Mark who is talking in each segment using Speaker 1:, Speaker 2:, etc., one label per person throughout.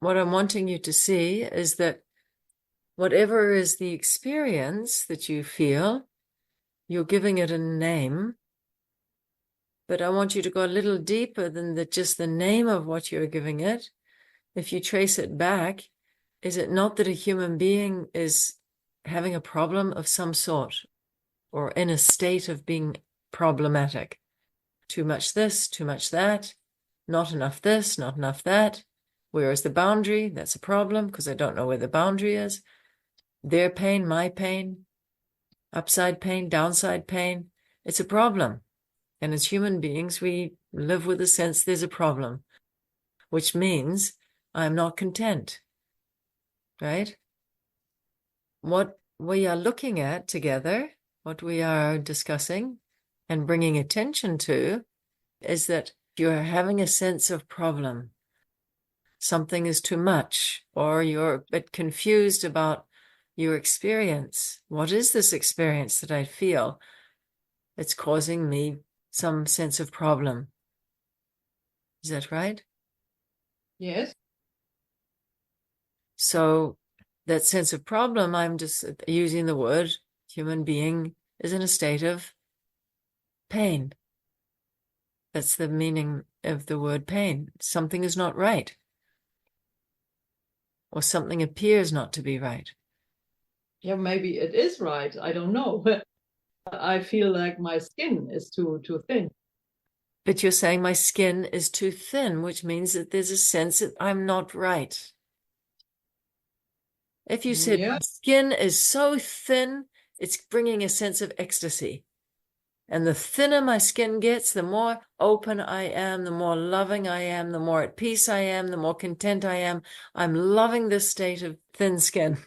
Speaker 1: what I'm wanting you to see is that whatever is the experience that you feel, you're giving it a name. But I want you to go a little deeper than just the name of what you're giving it. If you trace it back, is it not that a human being is having a problem of some sort or in a state of being problematic? Too much this, too much that, not enough this, not enough that. Where is the boundary? That's a problem because I don't know where the boundary is. Their pain, my pain, upside pain, downside pain. It's a problem. And as human beings, we live with the sense there's a problem, which means I'm not content, right? What we are looking at together, what we are discussing and bringing attention to is that you're having a sense of problem. Something is too much, or you're a bit confused about your experience. What is this experience that I feel? It's causing me some sense of problem. Is that right?
Speaker 2: Yes.
Speaker 1: So that sense of problem, I'm just using the word human being is in a state of pain. That's the meaning of the word pain. Something is not right. Or something appears not to be right.
Speaker 2: Yeah, maybe it is right. I don't know. I feel like my skin is too thin.
Speaker 1: But you're saying my skin is too thin, which means that there's a sense that I'm not right. If you said
Speaker 2: Yeah.
Speaker 1: my skin is so thin, it's bringing a sense of ecstasy. And the thinner my skin gets, the more open I am, the more loving I am, the more at peace I am, the more content I am. I'm loving this state of thin skin.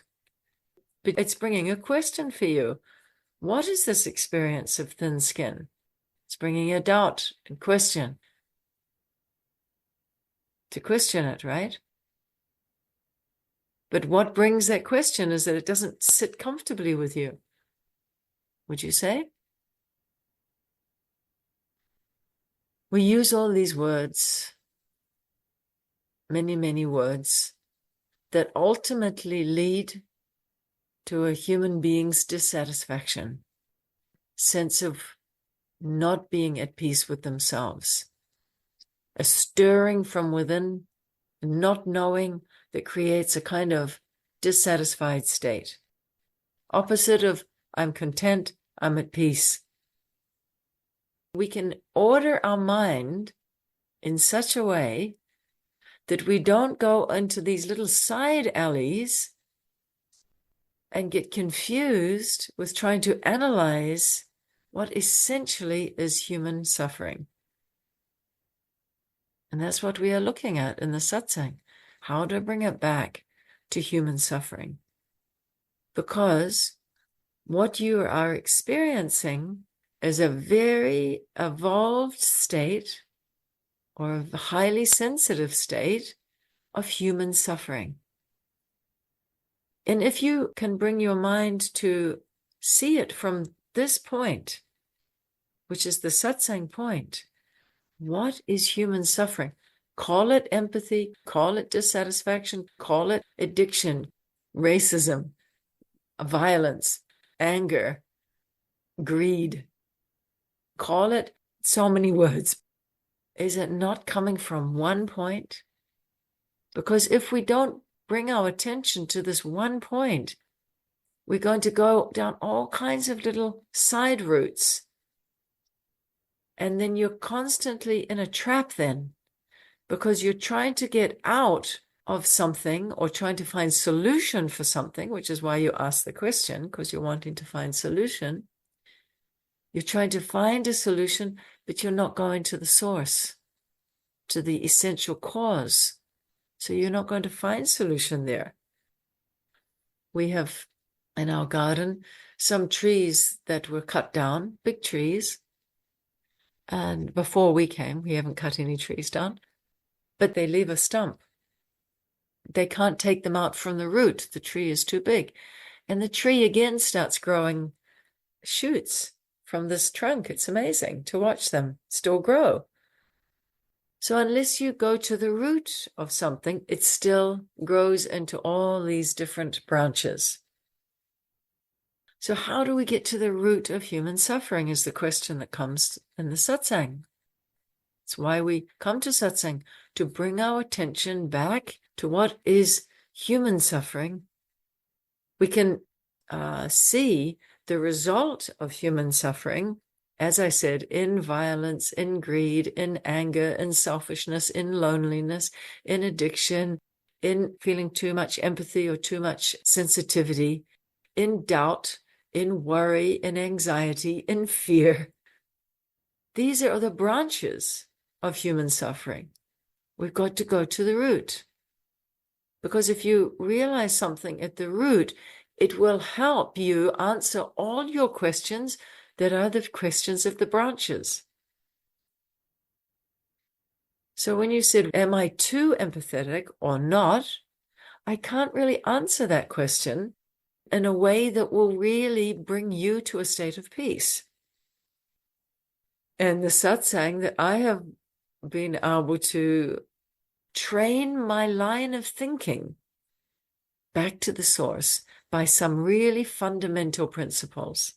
Speaker 1: But it's bringing a question for you. What is this experience of thin skin? It's bringing a doubt and question. To question it, right? But what brings that question is that it doesn't sit comfortably with you. Would you say? We use all these words, many, many words, that ultimately lead to a human being's dissatisfaction, sense of not being at peace with themselves, a stirring from within, not knowing that creates a kind of dissatisfied state. Opposite of I'm content, I'm at peace. We can order our mind in such a way that we don't go into these little side alleys and get confused with trying to analyze what essentially is human suffering. And that's what we are looking at in the satsang, how to bring it back to human suffering. Because what you are experiencing is a very evolved state or a highly sensitive state of human suffering. And if you can bring your mind to see it from this point, which is the satsang point, what is human suffering? Call it empathy, call it dissatisfaction, call it addiction, racism, violence, anger, greed. Call it so many words. Is it not coming from one point? Because if we don't bring our attention to this one point, we're going to go down all kinds of little side routes. And then you're constantly in a trap then, because you're trying to get out of something or trying to find solution for something, which is why you ask the question, because you're wanting to find solution. You're trying to find a solution, but you're not going to the source, to the essential cause. So you're not going to find solution there. We have in our garden some trees that were cut down, big trees. And before we came, we haven't cut any trees down, but they leave a stump. They can't take them out from the root. The tree is too big. And the tree again starts growing shoots from this trunk. It's amazing to watch them still grow. So unless you go to the root of something, it still grows into all these different branches. So how do we get to the root of human suffering is the question that comes in the satsang. It's why we come to satsang, to bring our attention back to what is human suffering. We can see the result of human suffering, as I said, in violence, in greed, in anger, in selfishness, in loneliness, in addiction, in feeling too much empathy or too much sensitivity, in doubt, in worry, in anxiety, in fear. These are the branches of human suffering. We've got to go to the root. Because if you realize something at the root, it will help you answer all your questions that are the questions of the branches. So when you said, am I too empathetic or not? I can't really answer that question in a way that will really bring you to a state of peace. And the satsang that I have been able to train my line of thinking back to the source by some really fundamental principles.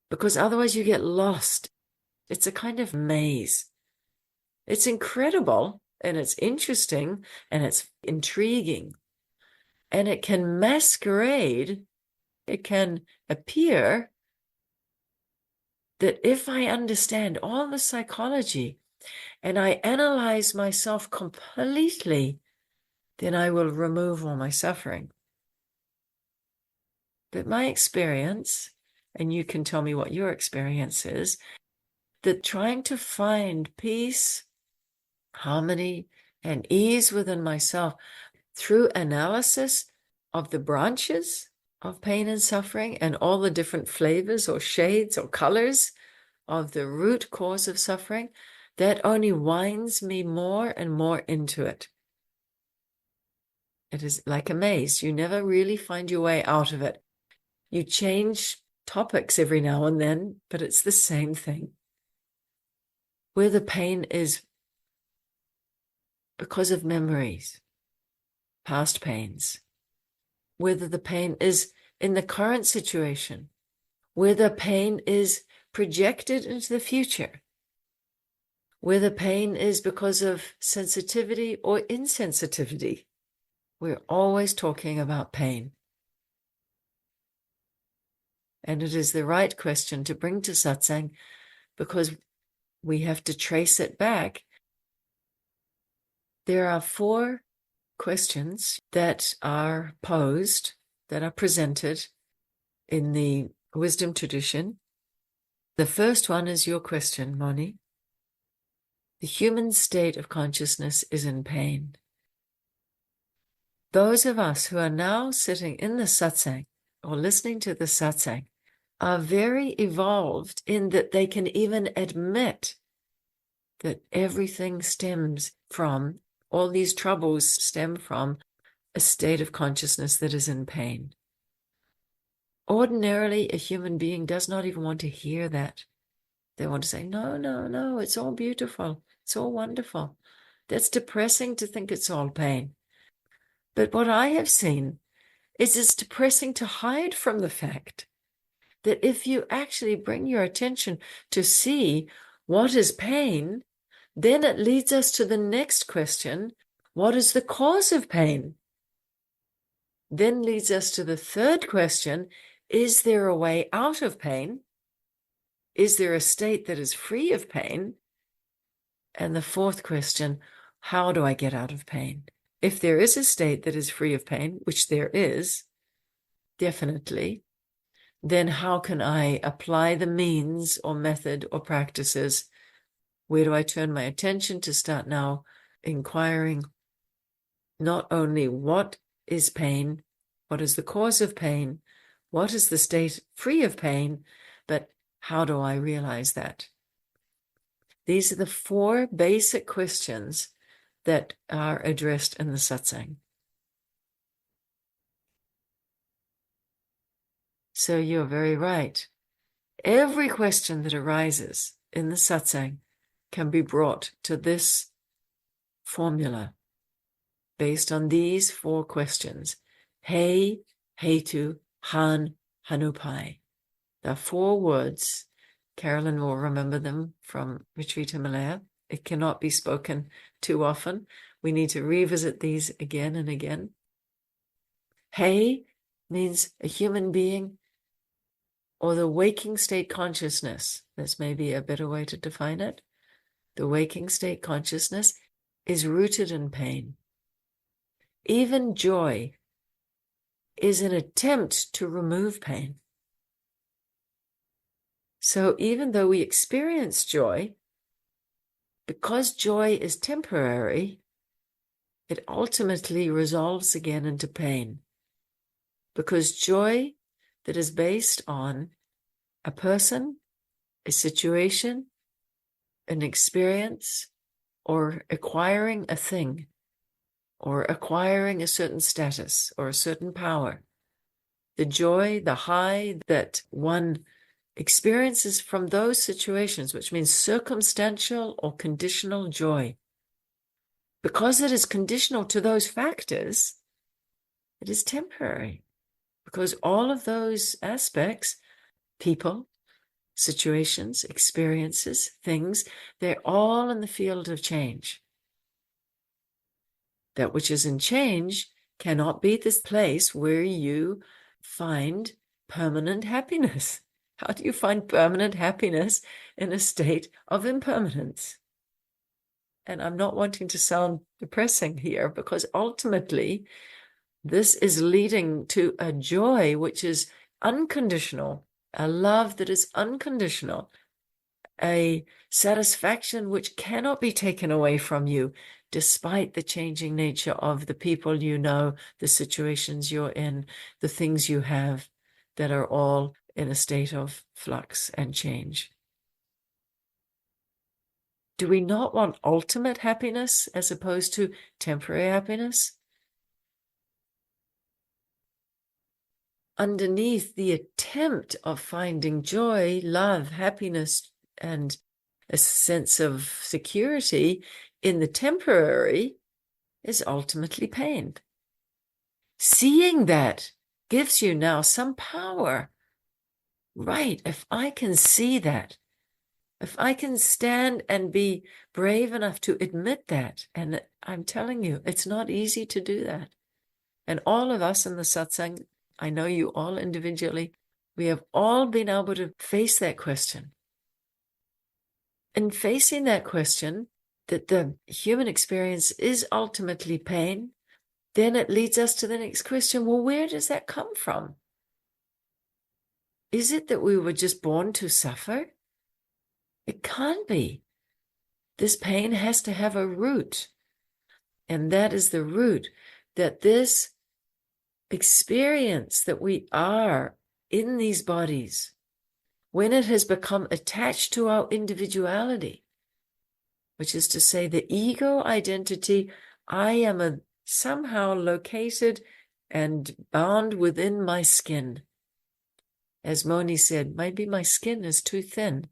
Speaker 1: Because otherwise you get lost. It's a kind of maze. It's incredible and it's interesting and it's intriguing. And it can masquerade, it can appear that if I understand all the psychology and I analyze myself completely, then I will remove all my suffering. But my experience, and you can tell me what your experience is, that trying to find peace, harmony, and ease within myself through analysis of the branches of pain and suffering and all the different flavors or shades or colors of the root cause of suffering, that only winds me more and more into it. It is like a maze. You never really find your way out of it. You change topics every now and then, but it's the same thing. Where the pain is because of memories, past pains, whether the pain is in the current situation, where the pain is projected into the future, where the pain is because of sensitivity or insensitivity. We're always talking about pain. And it is the right question to bring to satsang because we have to trace it back. There are 4 questions that are posed, that are presented in the wisdom tradition. The first one is your question, Moni. The human state of consciousness is in pain. Those of us who are now sitting in the satsang or listening to the satsang are very evolved in that they can even admit that everything stems from, all these troubles stem from a state of consciousness that is in pain. Ordinarily, a human being does not even want to hear that. They want to say, no, no, no, it's all beautiful. It's all wonderful. That's depressing to think it's all pain. But what I have seen is it's depressing to hide from the fact that if you actually bring your attention to see what is pain, then it leads us to the next question, what is the cause of pain? Then leads us to the third question, is there a way out of pain? Is there a state that is free of pain? And the fourth question, how do I get out of pain? If there is a state that is free of pain, which there is, definitely, then how can I apply the means or method or practices? Where do I turn my attention to start now inquiring not only what is pain, what is the cause of pain, what is the state free of pain, but how do I realize that? These are the 4 basic questions that are addressed in the satsang. So you're very right. Every question that arises in the satsang can be brought to this formula based on these 4 questions. He, Hetu, Han, Hanupai. The 4 words. Carolyn will remember them from Retreat Himalaya. It cannot be spoken too often. We need to revisit these again and again. He means a human being or the waking state consciousness. This may be a better way to define it. The waking state consciousness is rooted in pain. Even joy is an attempt to remove pain. So even though we experience joy, because joy is temporary, it ultimately resolves again into pain. Because joy that is based on a person, a situation, an experience, or acquiring a thing, or acquiring a certain status or a certain power, the joy, the high that one experiences from those situations, which means circumstantial or conditional joy, because it is conditional to those factors, it is temporary. Because all of those aspects, people, situations, experiences, things, they're all in the field of change. That which is in change cannot be this place where you find permanent happiness. How do you find permanent happiness in a state of impermanence? And I'm not wanting to sound depressing here, because ultimately this is leading to a joy which is unconditional, a love that is unconditional, a satisfaction which cannot be taken away from you, despite the changing nature of the people you know, the situations you're in, the things you have that are all in a state of flux and change. Do we not want ultimate happiness as opposed to temporary happiness? Underneath the attempt of finding joy, love, happiness, and a sense of security in the temporary is ultimately pain. Seeing that gives you now some power. Right, if I can see that, if I can stand and be brave enough to admit that, and I'm telling you, it's not easy to do that. And all of us in the satsang, I know you all individually, we have all been able to face that question. In facing that question, that the human experience is ultimately pain, then it leads us to the next question. Well, where does that come from? Is it that we were just born to suffer? It can't be. This pain has to have a root. And that is the root, that this experience that we are in these bodies, when it has become attached to our individuality, which is to say the ego identity, I am somehow located and bound within my skin. As Moni said, maybe my skin is too thin.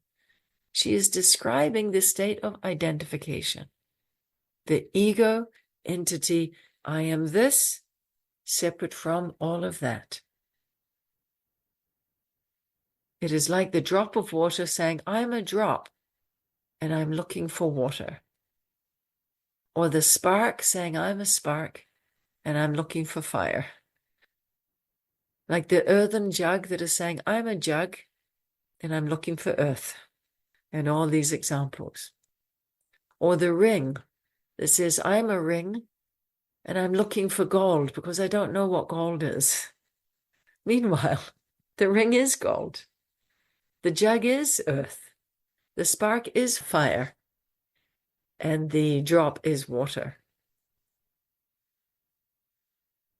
Speaker 1: She is describing the state of identification. The ego entity, I am this, separate from all of that. It is like the drop of water saying, I'm a drop and I'm looking for water. Or the spark saying, I'm a spark and I'm looking for fire. Like the earthen jug that is saying, I'm a jug and I'm looking for earth. And all these examples. Or the ring that says, I'm a ring and I'm looking for gold because I don't know what gold is. Meanwhile, the ring is gold. The jug is earth. The spark is fire. And the drop is water.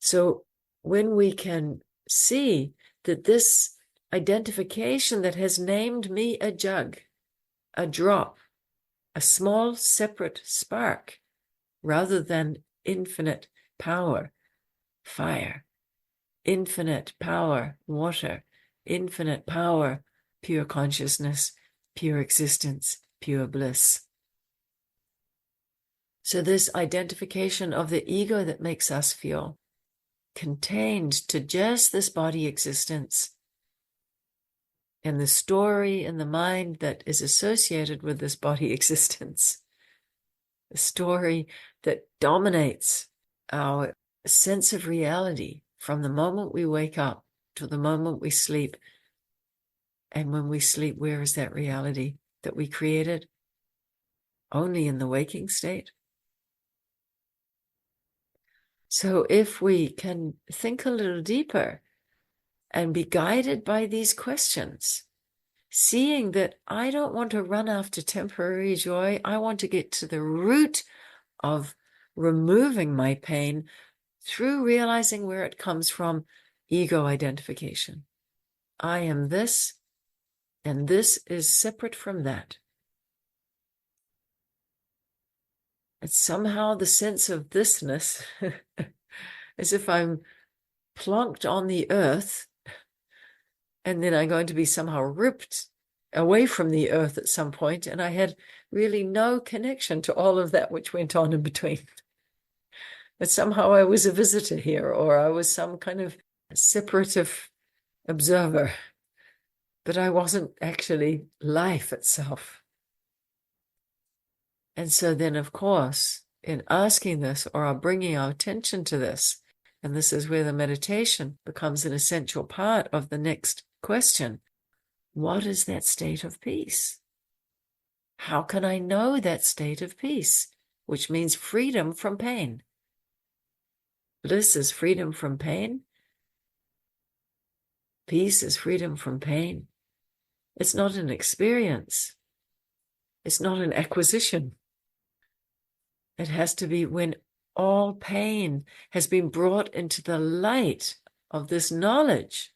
Speaker 1: So when we can see that this identification that has named me a jug, a drop, a small separate spark, rather than infinite power, fire, infinite power, water, infinite power, pure consciousness, pure existence, pure bliss. So this identification of the ego that makes us feel contained to just this body existence and the story in the mind that is associated with this body existence, the story that dominates our sense of reality from the moment we wake up to the moment we sleep. And when we sleep, where is that reality that we created? Only in the waking state. So if we can think a little deeper and be guided by these questions, seeing that I don't want to run after temporary joy, I want to get to the root of removing my pain through realizing where it comes from, ego identification. I am this, and this is separate from that. It's somehow the sense of thisness, as if I'm plonked on the earth, and then I'm going to be somehow ripped away from the earth at some point, and I had really no connection to all of that which went on in between. That somehow I was a visitor here, or I was some kind of separative observer, but I wasn't actually life itself. And so then, of course, in asking this or bringing our attention to this, and this is where the meditation becomes an essential part of the next question, what is that state of peace? How can I know that state of peace, which means freedom from pain? Bliss is freedom from pain. Peace is freedom from pain. It's not an experience. It's not an acquisition. It has to be when all pain has been brought into the light of this knowledge.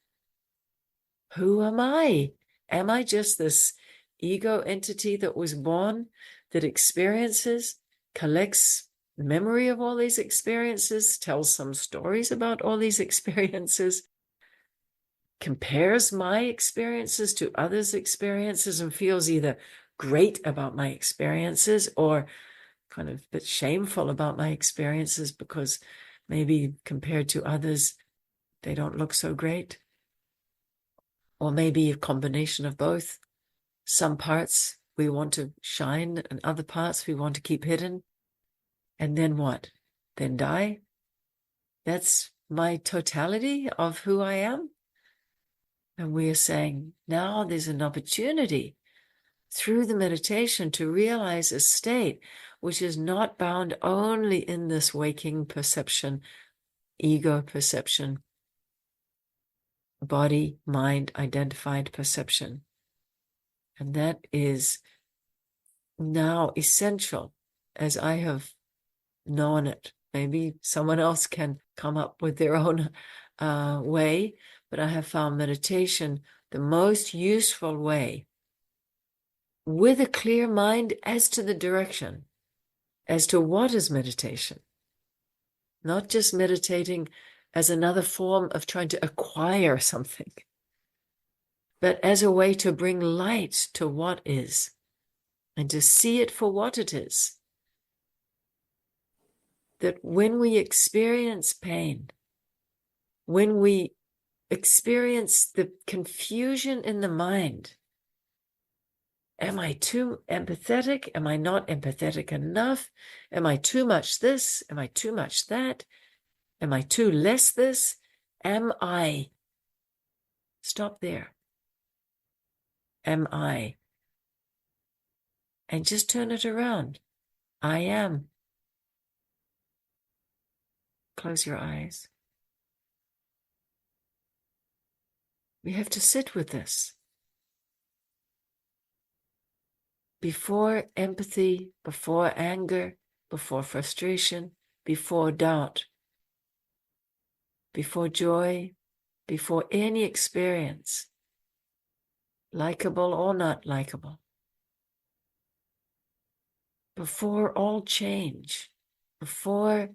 Speaker 1: Who am I? Am I just this ego entity that was born, that experiences, collects memory of all these experiences, tells some stories about all these experiences, compares my experiences to others' experiences and feels either great about my experiences or kind of a bit shameful about my experiences because maybe compared to others, they don't look so great. Or maybe a combination of both. Some parts we want to shine and other parts we want to keep hidden. And then what? Then die? That's my totality of who I am? And we are saying, now there's an opportunity through the meditation to realize a state which is not bound only in this waking perception, ego perception, body, mind, identified perception. And that is now essential as I have known it. Maybe someone else can come up with their own way, but I have found meditation the most useful way with a clear mind as to the direction, as to what is meditation. Not just meditating as another form of trying to acquire something, but as a way to bring light to what is and to see it for what it is. That when we experience pain, when we experience the confusion in the mind, am I too empathetic? Am I not empathetic enough? Am I too much this? Am I too much that? Am I too less this? Am I? Stop there. Am I? And just turn it around. I am. Close your eyes. We have to sit with this. Before empathy, before anger, before frustration, before doubt, before joy, before any experience, likable or not likable, before all change, before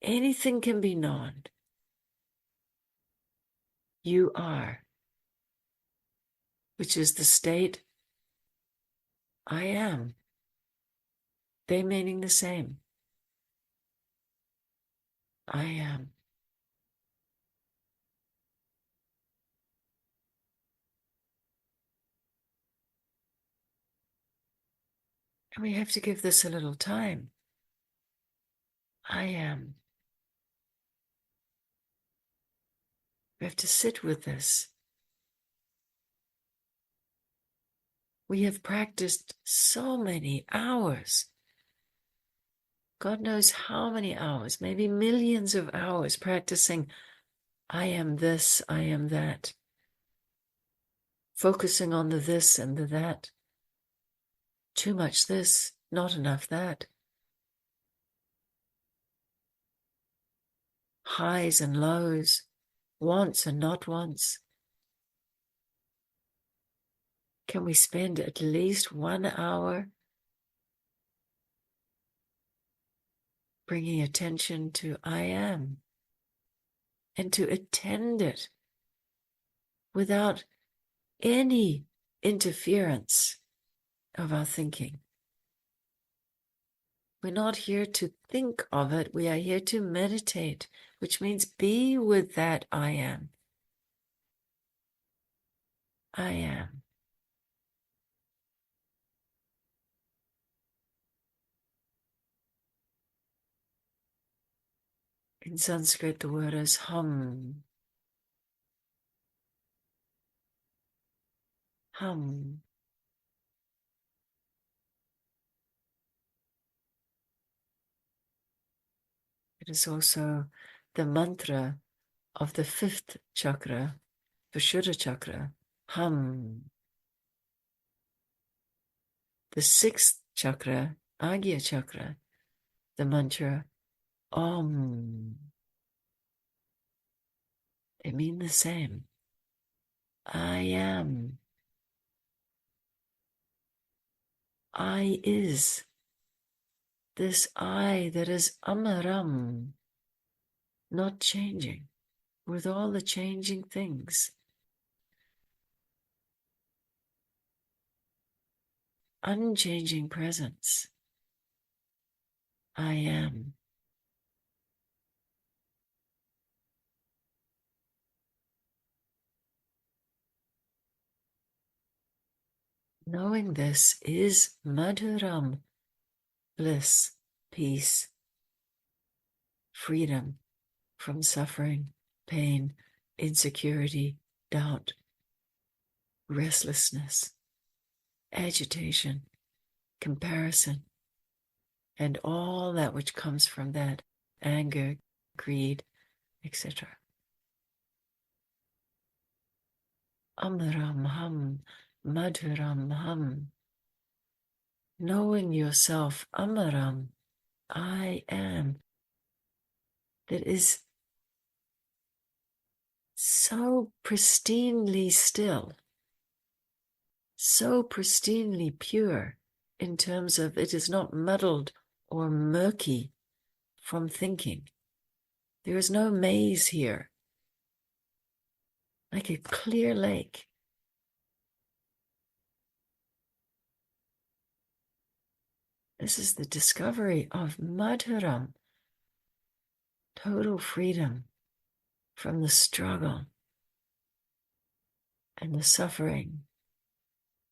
Speaker 1: anything can be known, you are, which is the state I am. They meaning the same. I am. And we have to give this a little time. I am. We have to sit with this. We have practiced so many hours. God knows how many hours, maybe millions of hours practicing. I am this, I am that. Focusing on the this and the that. Too much this, not enough that. Highs and lows, wants and not wants. Can we spend at least 1 hour bringing attention to I am and to attend it without any interference of our thinking? We're not here to think of it. We are here to meditate, which means be with that I am. I am. In Sanskrit, the word is hum. Hum. It is also the mantra of the fifth chakra, Vishuddha chakra. Hum. The sixth chakra, Agya chakra, the mantra Om. They mean the same. I am. I is. This I that is Amaram, not changing, with all the changing things. Unchanging presence. I am. Knowing this is Madhuram, bliss, peace, freedom from suffering, pain, insecurity, doubt, restlessness, agitation, comparison, and all that which comes from that, anger, greed, etc. Amaram ham, madhuram ham. Knowing yourself, amaram, I am, that is so pristinely still, so pristinely pure, in terms of it is not muddled or murky from thinking. There is no maze here, like a clear lake. This is the discovery of Madhuram, total freedom from the struggle and the suffering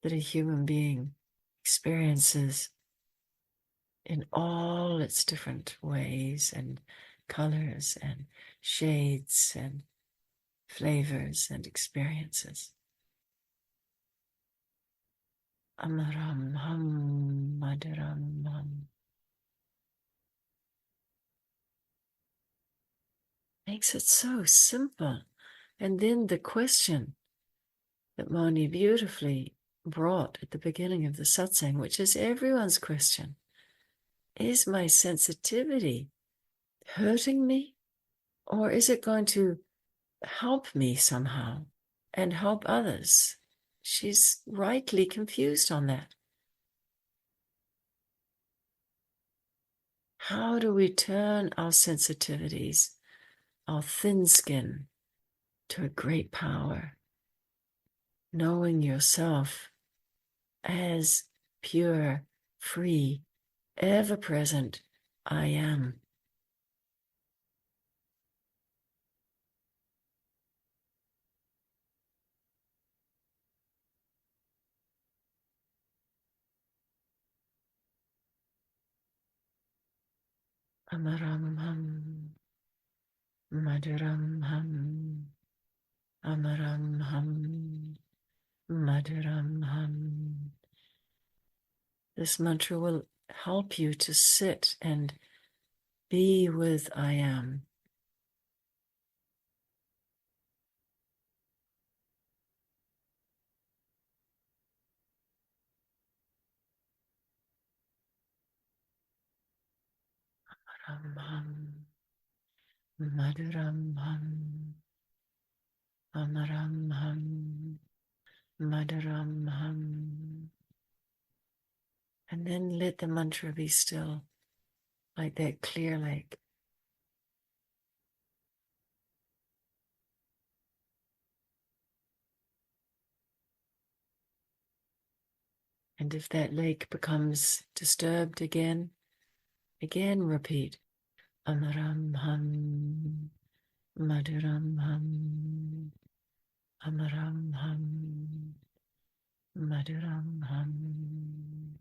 Speaker 1: that a human being experiences in all its different ways and colors and shades and flavors and experiences. Amaram ham madhuram ham. Makes it so simple. And then the question that Moni beautifully brought at the beginning of the satsang, which is everyone's question. Is my sensitivity hurting me? Or is it going to help me somehow and help others? She's rightly confused on that. How do we turn our sensitivities, our thin skin, to a great power? Knowing yourself as pure, free, ever-present I am. Amaram Ham, Maduram Ham, Amaram Ham, Maduram Ham. This mantra will help you to sit and be with I am. Amaram Ham, Maduram Ham, Amaram Ham, Maduram Ham. And then let the mantra be still, like that clear lake. And if that lake becomes disturbed again repeat. Amaram Ham, Maduram Ham, Amaram Ham, Maduram Ham.